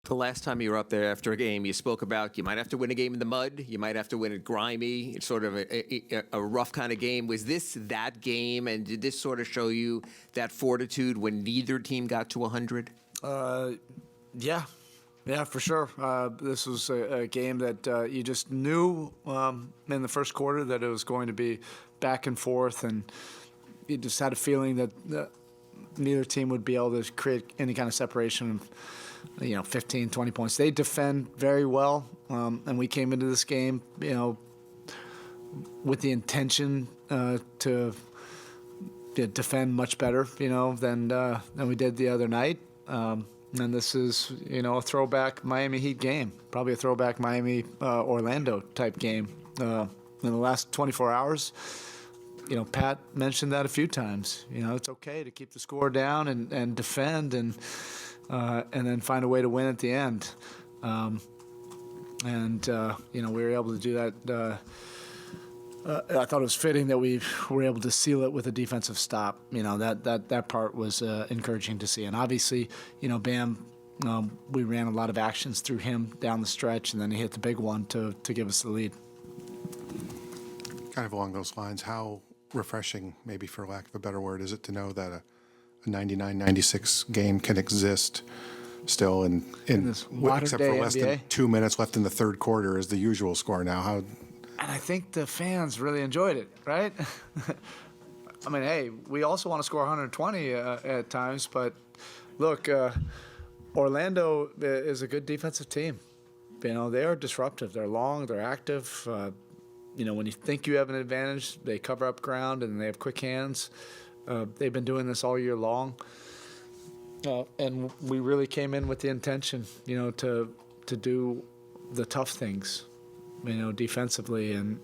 The last time you were up there after a game, you spoke about you might have to win a game in the mud. You might have to win it grimy. It's sort of a rough kind of game. Was this that game, and did this sort of show you that fortitude when neither team got to 100? Yeah. Yeah, for sure. This was a game that you just knew in the first quarter that it was going to be back and forth, and you just had a feeling that neither team would be able to create any kind of separation of 15, 20 points. They defend very well, and we came into this game, with the intention to defend much better, than we did the other night. And this is, a throwback Miami Heat game, probably a throwback Miami Orlando type game. In the last 24 hours, Pat mentioned that a few times. It's okay to keep the score down and defend and then find a way to win at the end. We were able to do that. I thought it was fitting that we were able to seal it with a defensive stop. That part was encouraging to see. And obviously, Bam, we ran a lot of actions through him down the stretch, and then he hit the big one to give us the lead. Kind of along those lines, how refreshing, maybe for lack of a better word, is it to know that a 99-96 game can exist still in this except for less NBA. than 2 minutes left in the third quarter is the usual score now. How? And I think the fans really enjoyed it, right? I mean, hey, we also want to score 120 at times, but look, Orlando is a good defensive team. They are disruptive. They're long. They're active. When you think you have an advantage, they cover up ground and they have quick hands. They've been doing this all year long. And we really came in with the intention, to do the tough things, defensively and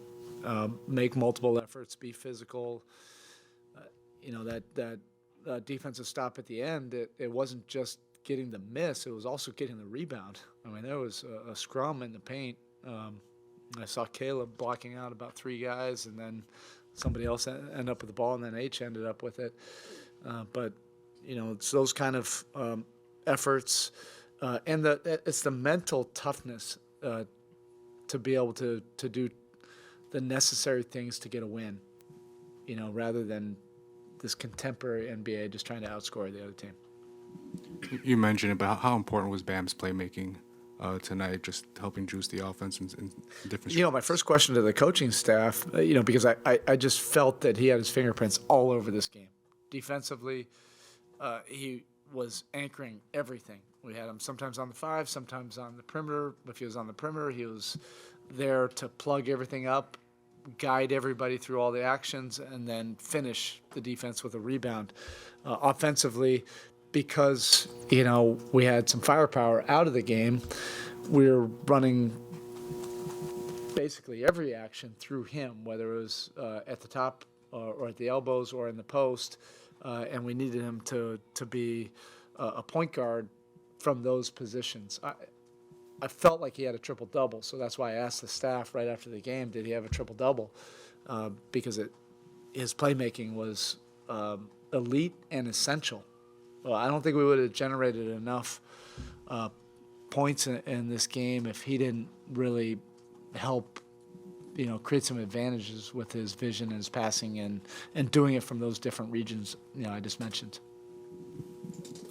make multiple efforts, be physical. That defensive stop at the end, it wasn't just getting the miss, it was also getting the rebound. I mean, there was a scrum in the paint. I saw Caleb blocking out about three guys, and then somebody else ended up with the ball, and then H ended up with it. But it's those kind of efforts, and it's the mental toughness to be able to do the necessary things to get a win, rather than this contemporary NBA just trying to outscore the other team. You mentioned about how important was Bam's playmaking tonight, just helping juice the offense in different. My first question to the coaching staff, because I just felt that he had his fingerprints all over this game. Defensively, he was anchoring everything. We had him sometimes on the 5, sometimes on the perimeter. If he was on the perimeter, he was there to plug everything up, guide everybody through all the actions, and then finish the defense with a rebound. Offensively, because, we had some firepower out of the game, we were running basically every action through him, whether it was at the top or at the elbows or in the post, and we needed him to be a point guard from those positions. I felt like he had a triple-double, so that's why I asked the staff right after the game, did he have a triple-double? Because his playmaking was elite and essential. Well, I don't think we would have generated enough points in this game if he didn't really help, create some advantages with his vision and his passing and doing it from those different regions, I just mentioned.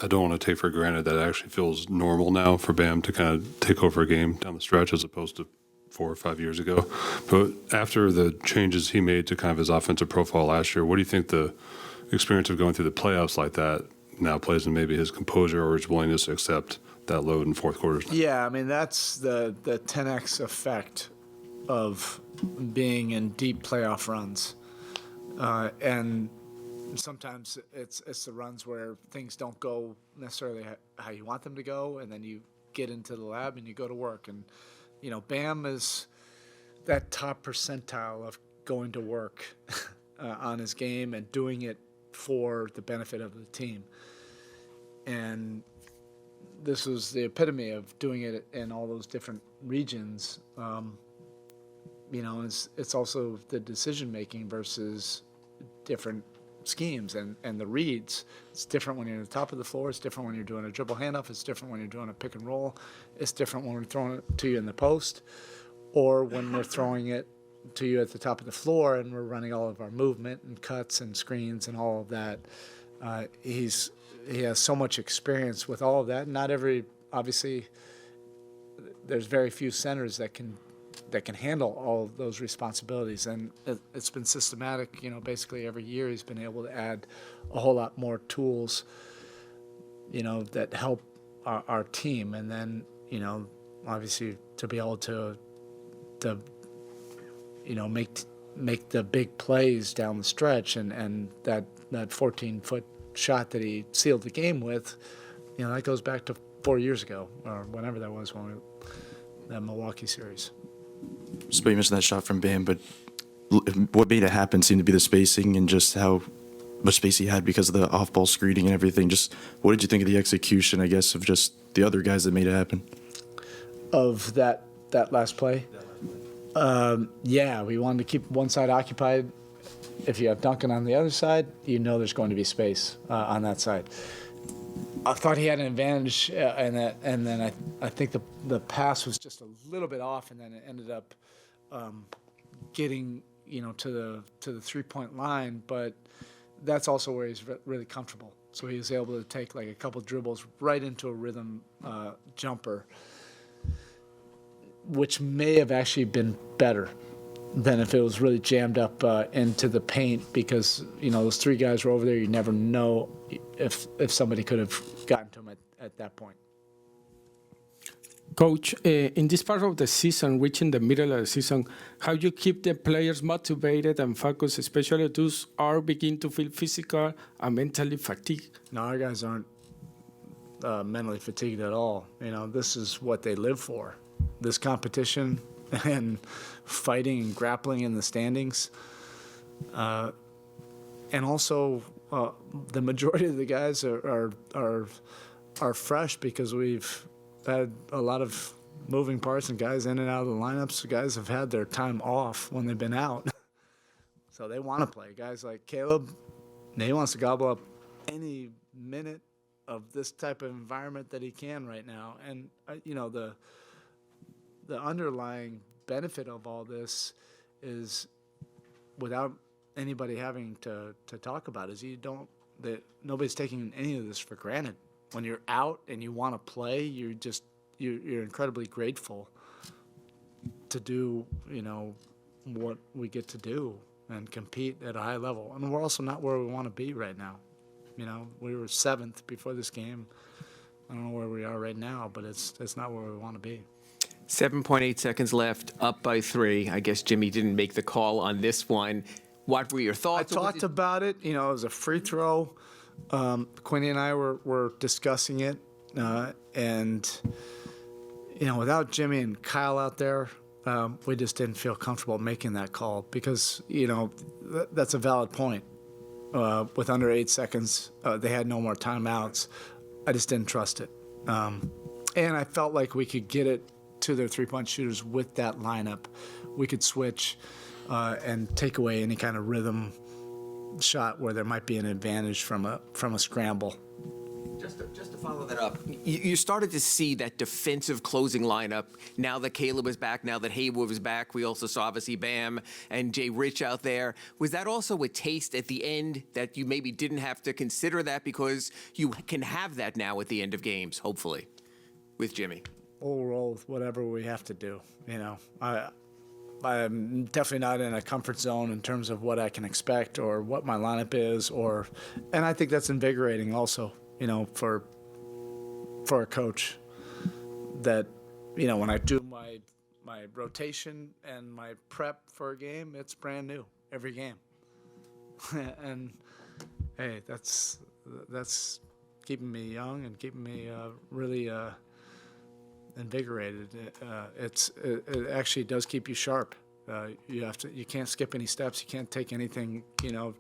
I don't want to take for granted that it actually feels normal now for Bam to kind of take over a game down the stretch as opposed to 4 or 5 years ago. But after the changes he made to kind of his offensive profile last year, what do you think the experience of going through the playoffs like that now plays in maybe his composure or his willingness to accept that load in fourth quarters? Yeah, I mean, that's the 10X effect of being in deep playoff runs. And sometimes it's the runs where things don't go necessarily how you want them to go, and then you get into the lab and you go to work. And, Bam is that top percentile of going to work on his game and doing it for the benefit of the team. And this was the epitome of doing it in all those different regions. It's also the decision-making versus different schemes and the reads. It's different when you're at the top of the floor. It's different when you're doing a dribble handoff. It's different when you're doing a pick and roll. It's different when we're throwing it to you in the post, or when we're throwing it to you at the top of the floor and we're running all of our movement and cuts and screens and all of that. He has so much experience with all of that. Not every, obviously, there's very few centers that can handle all of those responsibilities, and it's been systematic. Basically every year he's been able to add a whole lot more tools, that help our team, and then obviously to be able to make the big plays down the stretch, and that 14-foot shot that he sealed the game with, that goes back to 4 years ago or whenever that was, that Milwaukee series. So you mentioned that shot from Bam, but what made it happen seemed to be the spacing and just how much space he had because of the off-ball screening and everything. Just what did you think of the execution, I guess, of just the other guys that made it happen? Of that last play? Yeah, we wanted to keep one side occupied. If you have Duncan on the other side, there's going to be space on that side. I thought he had an advantage, and then I think the pass was just a little bit off, and then it ended up getting to the 3-point line. But that's also where he's really comfortable. So he was able to take like a couple dribbles right into a rhythm jumper, which may have actually been better than if it was really jammed up into the paint, because those three guys were over there. You never know if somebody could have gotten to him at that point. Coach, in this part of the season, reaching the middle of the season, how you keep the players motivated and focused, especially those are begin to feel physical and mentally fatigued? No, our guys aren't mentally fatigued at all. This is what they live for. This competition and fighting and grappling in the standings. And also, the majority of the guys are fresh because we've had a lot of moving parts and guys in and out of the lineups. Guys have had their time off when they've been out. So they want to play. Guys like Caleb, he wants to gobble up any minute of this type of environment that he can right now. And, the underlying benefit of all this is, without anybody having to talk about, is nobody's taking any of this for granted. When you're out and you want to play, you're incredibly grateful to do what we get to do and compete at a high level. And we're also not where we want to be right now. We were 7th before this game. I don't know where we are right now, but it's not where we want to be. 7.8 seconds left, up by 3. I guess Jimmy didn't make the call on this one. What were your I thoughts? talked about it. It was a free throw. Quinny and I were discussing it, and without Jimmy and Kyle out there, we just didn't feel comfortable making that call because that's a valid point. With under 8 seconds, they had no more timeouts. I just didn't trust it, and I felt like we could get it to their 3-point shooters with that lineup. We could switch and take away any kind of rhythm shot where there might be an advantage from a scramble. Just to follow that up, you started to see that defensive closing lineup now that Caleb was back, now that Haywood was back. We also saw obviously Bam and Jay Rich out there. Was that also a taste at the end that you maybe didn't have to consider that because you can have that now at the end of games, hopefully, with Jimmy? We'll roll with whatever we have to do. I'm definitely not in a comfort zone in terms of what I can expect or what my lineup is, and I think that's invigorating also, for a coach, that, when I do my rotation and my prep for a game, it's brand new every game. And hey, that's keeping me young and keeping me really invigorated. It actually does keep you sharp. You can't skip any steps. You can't take anything. You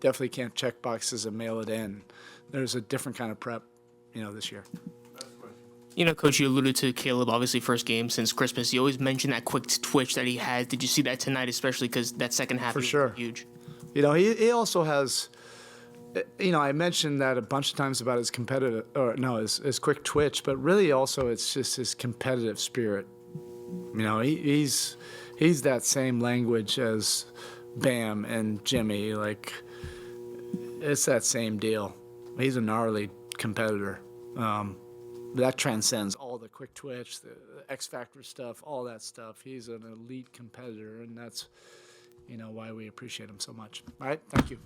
definitely can't check boxes and mail it in. There's a different kind of prep, this year. Coach, you alluded to Caleb, obviously first game since Christmas. You always mention that quick twitch that he has. Did you see that tonight, especially because that second half For was sure. huge? You know, he also has, you know, I mentioned that a bunch of times about his his quick twitch, but really also it's just his competitive spirit. You know, he's that same language as Bam and Jimmy. Like, it's that same deal. He's a gnarly competitor. That transcends all the quick twitch, the X Factor stuff, all that stuff. He's an elite competitor, and that's, you know, why we appreciate him so much. All right, thank you.